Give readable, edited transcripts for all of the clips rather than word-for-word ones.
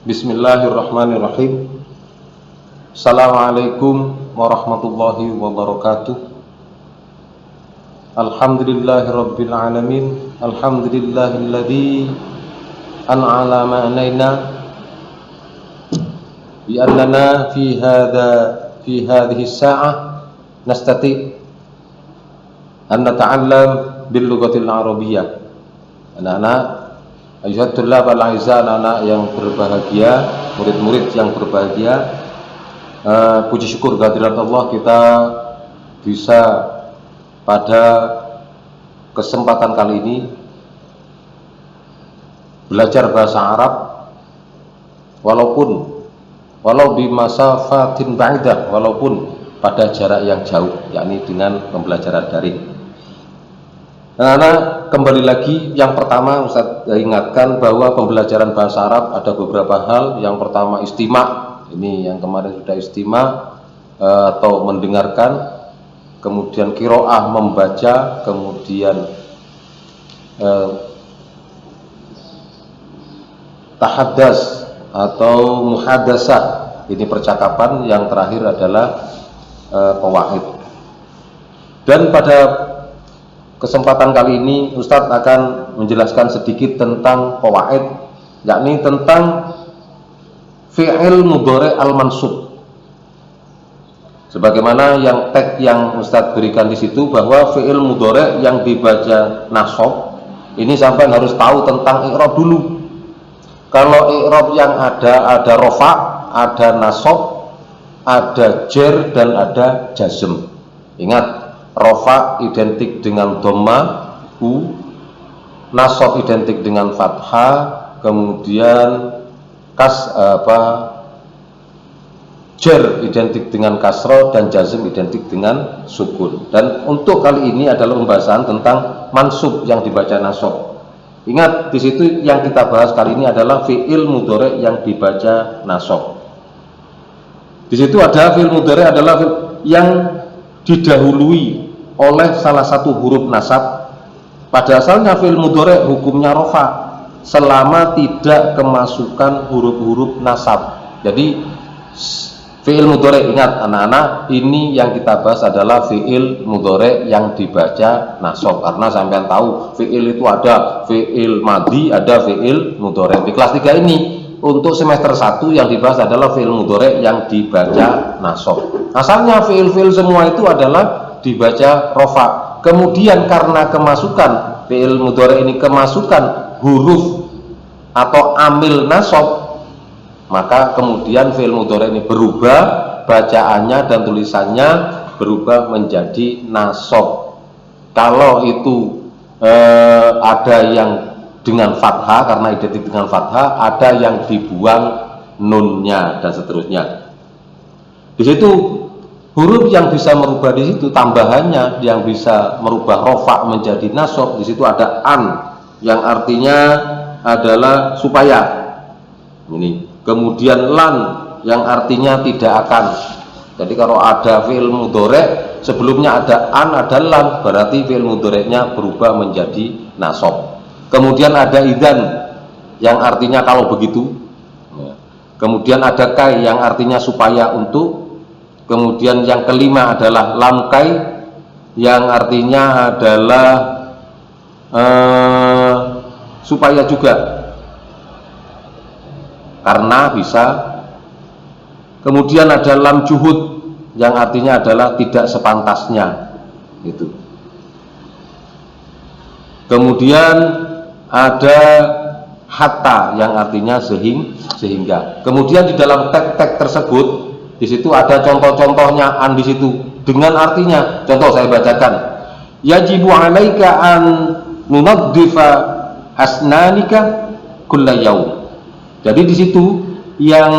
Bismillahirrahmanirrahim. Assalamualaikum warahmatullahi wabarakatuh. Alhamdulillahirabbil alamin. Alhamdulillahilladzi an'ala ma'anaina bi annana fi hadhihi as-sa'ah nastati an nata'allam bil lughatil arabiyyah. Anak-anak, ayuhat tullab al-aizah, anak-anak yang berbahagia, murid-murid yang berbahagia, puji syukur kehadirat Allah kita bisa pada kesempatan kali ini belajar bahasa Arab walau di masafatin ba'idah, walaupun pada jarak yang jauh, yakni dengan pembelajaran daring. Nah, kembali lagi, yang pertama Ustaz ingatkan bahwa pembelajaran bahasa Arab ada beberapa hal. Yang pertama istima', ini yang kemarin sudah istima' atau mendengarkan, kemudian qiraah membaca, kemudian tahaddas atau muhadasah, ini percakapan, yang terakhir adalah qawaid. Dan pada kesempatan kali ini Ustadz akan menjelaskan sedikit tentang qawaid, yakni tentang fi'il mudhari' al-mansub. Sebagaimana yang tag yang Ustadz berikan di situ, bahwa fi'il mudhari' yang dibaca nasab ini sampai harus tahu tentang i'rab dulu. Kalau i'rab yang ada rafa', ada nasab, ada jar, dan ada jazm. Ingat, rafa identik dengan dhamma u, nasab identik dengan fathah, kemudian jar identik dengan kasroh, dan jazm identik dengan sukun. Dan untuk kali ini adalah pembahasan tentang mansub yang dibaca nasab. Ingat, di situ yang kita bahas kali ini adalah fi'il mudhari' yang dibaca nasab. Di situ ada fi'il mudhari' adalah yang didahului oleh salah satu huruf nasab. Pada asalnya fi'il mudhari' hukumnya rafa selama tidak kemasukan huruf-huruf nasab. Jadi fi'il mudhari', ingat anak-anak, ini yang kita bahas adalah fi'il mudhari' yang dibaca nasab. Karena sampean tahu fi'il itu ada fi'il madhi, ada fi'il mudhari'. Di kelas 3 ini untuk semester 1 yang dibahas adalah fi'il mudhari' yang dibaca nasab. Asalnya fi'il semua itu adalah dibaca rafa. Kemudian karena kemasukan fi'il mudhari' ini kemasukan huruf atau amil nasab, maka kemudian fi'il mudhari' ini berubah, bacaannya dan tulisannya berubah menjadi nasab. Kalau itu ada yang dengan fathah, karena identik dengan fathah, ada yang dibuang nunnya, dan seterusnya. Di situ huruf yang bisa merubah, di situ tambahannya yang bisa merubah rofa menjadi nasab, di situ ada an, yang artinya adalah supaya. Ini. Kemudian lan, yang artinya tidak akan. Jadi kalau ada fi'il mudhari' sebelumnya ada an, ada lan, berarti fi'il mudhari'nya berubah menjadi nasab. Kemudian ada idzan, yang artinya kalau begitu. Kemudian ada kai, yang artinya supaya, untuk. Kemudian yang kelima adalah lam kai, yang artinya adalah supaya juga, karena bisa. Kemudian ada lam juhud, yang artinya adalah tidak sepantasnya, itu. Kemudian ada hatta, yang artinya sehingga. Kemudian di dalam tag-tag tersebut, di situ ada contoh-contohnya an, di situ dengan artinya. Contoh saya bacakan. Yajibu 'alaika an nunaddifa asnanika kulla yaum. Jadi di situ yang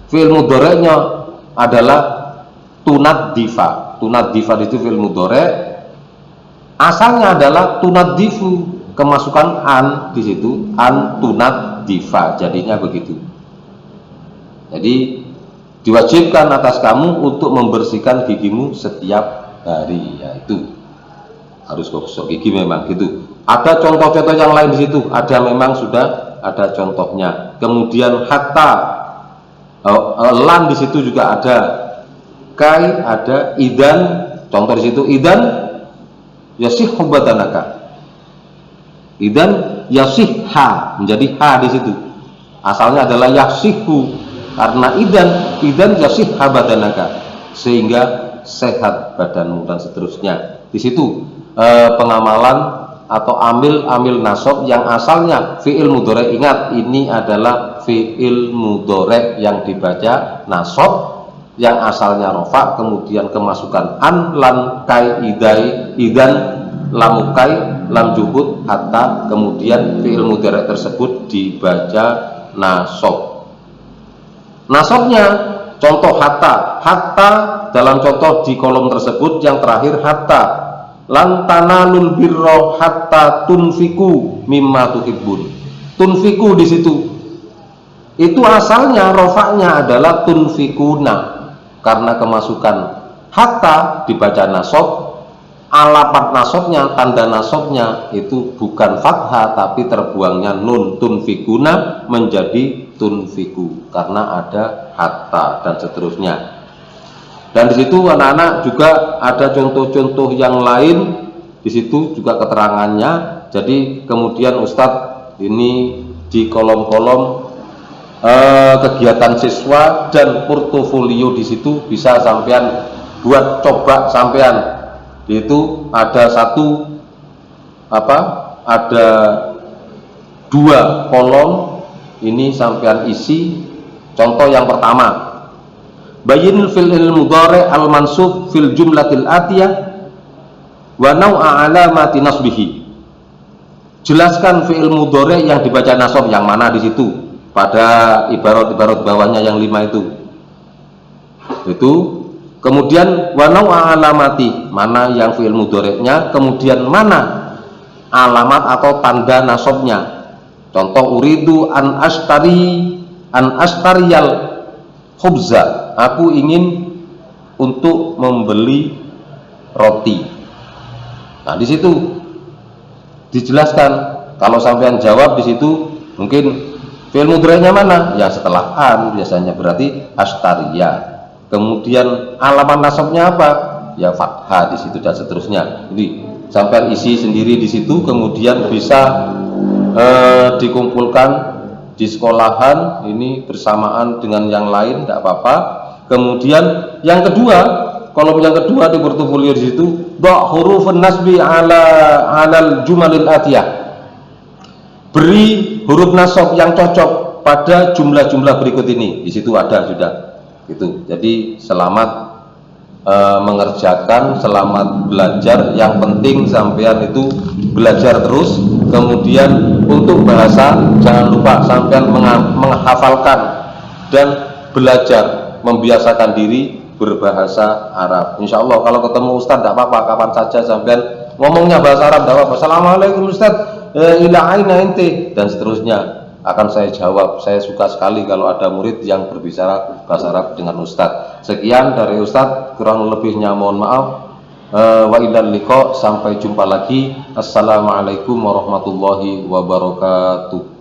fi'il mudhari'nya adalah tunaddifa. Tunaddifa itu fi'il mudhari'. Asalnya adalah tunaddifu, kemasukan an di situ, an tunaddifa, jadinya begitu. Jadi diwajibkan atas kamu untuk membersihkan gigimu setiap hari, yaitu harus gosok gigi memang gitu. Ada contoh-contoh yang lain di situ, ada memang sudah ada contohnya. Kemudian hatta, lan di situ juga ada, kai ada, idan, contoh di situ idan yasihhu badanaka, idan yasihha, menjadi ha di situ. Asalnya adalah yasihhu, karena idan yasihha badanaka, sehingga sehat badanmu, dan seterusnya. Di situ pengamalan atau amil nasab yang asalnya fi'il mudhari'. Ingat, ini adalah fi'il mudhari' yang dibaca nasab, yang asalnya rofa, kemudian kemasukan an, lan, kai, idai, idan, lamukai, lam juhud, hatta, kemudian fi'il mudhari' tersebut dibaca nasab. Nasabnya contoh hatta dalam contoh di kolom tersebut yang terakhir hatta, lan tanalul birra hatta tunfiku mimma tuhibbun. Tunfiku di situ itu asalnya rofaknya adalah tunfikuna, karena kemasukan hatta dibaca nasab, alamat nasabnya, tanda nasabnya itu bukan fathah tapi terbuangnya nun, tunfikuna menjadi tunfiku karena ada hatta, dan seterusnya. Dan di situ anak-anak juga ada contoh-contoh yang lain, di situ juga keterangannya. Jadi kemudian Ustadz ini di kolom-kolom kegiatan siswa dan portofolio di situ bisa sampean buat, coba sampean. Itu ada ada 2 kolom, ini sampean isi. Contoh yang pertama, bayin fi'il mudhari' al mansub fil jumlatil atiyah wa naw'a alamati nasbihi. Jelaskan fi'il mudhari' yang dibaca nasab yang mana di situ, pada ibarat-ibarat bawahnya yang 5 itu. Kemudian wa naw'a alamati, mana yang fi'il mudhari'nya, kemudian mana alamat atau tanda nasabnya. Contoh, uridu an astariyal khubza, aku ingin untuk membeli roti. Nah, di situ dijelaskan. Kalau sampean jawab di situ, mungkin fi'il mudhari'nya mana? Ya setelah an biasanya, berarti astaria. Kemudian alamat nasabnya apa? Ya fathah di situ, dan seterusnya. Jadi sampean isi sendiri di situ, kemudian bisa dikumpulkan di sekolahan ini bersamaan dengan yang lain, tidak apa-apa. Kemudian yang kedua, kolom yang kedua di portofolio di situ, dha' hurufun nasbi alal jumalil atiyah. Beri huruf nasab yang cocok pada jumlah-jumlah berikut ini. Di situ ada sudah. Gitu. Jadi selamat mengerjakan, selamat belajar. Yang penting sampean itu belajar terus. Kemudian untuk bahasa, jangan lupa sampean menghafalkan dan belajar, membiasakan diri berbahasa Arab. Insya Allah kalau ketemu Ustadz tidak apa-apa, kapan saja sampean ngomongnya bahasa Arab, tidak apa-apa. Assalamualaikum Ustadz, ila aina ente, dan seterusnya akan saya jawab. Saya suka sekali kalau ada murid yang berbicara bahasa Arab dengan Ustadz. Sekian dari Ustadz, kurang lebihnya mohon maaf. Wa ilal liqa, sampai jumpa lagi. Assalamualaikum warahmatullahi wabarakatuh.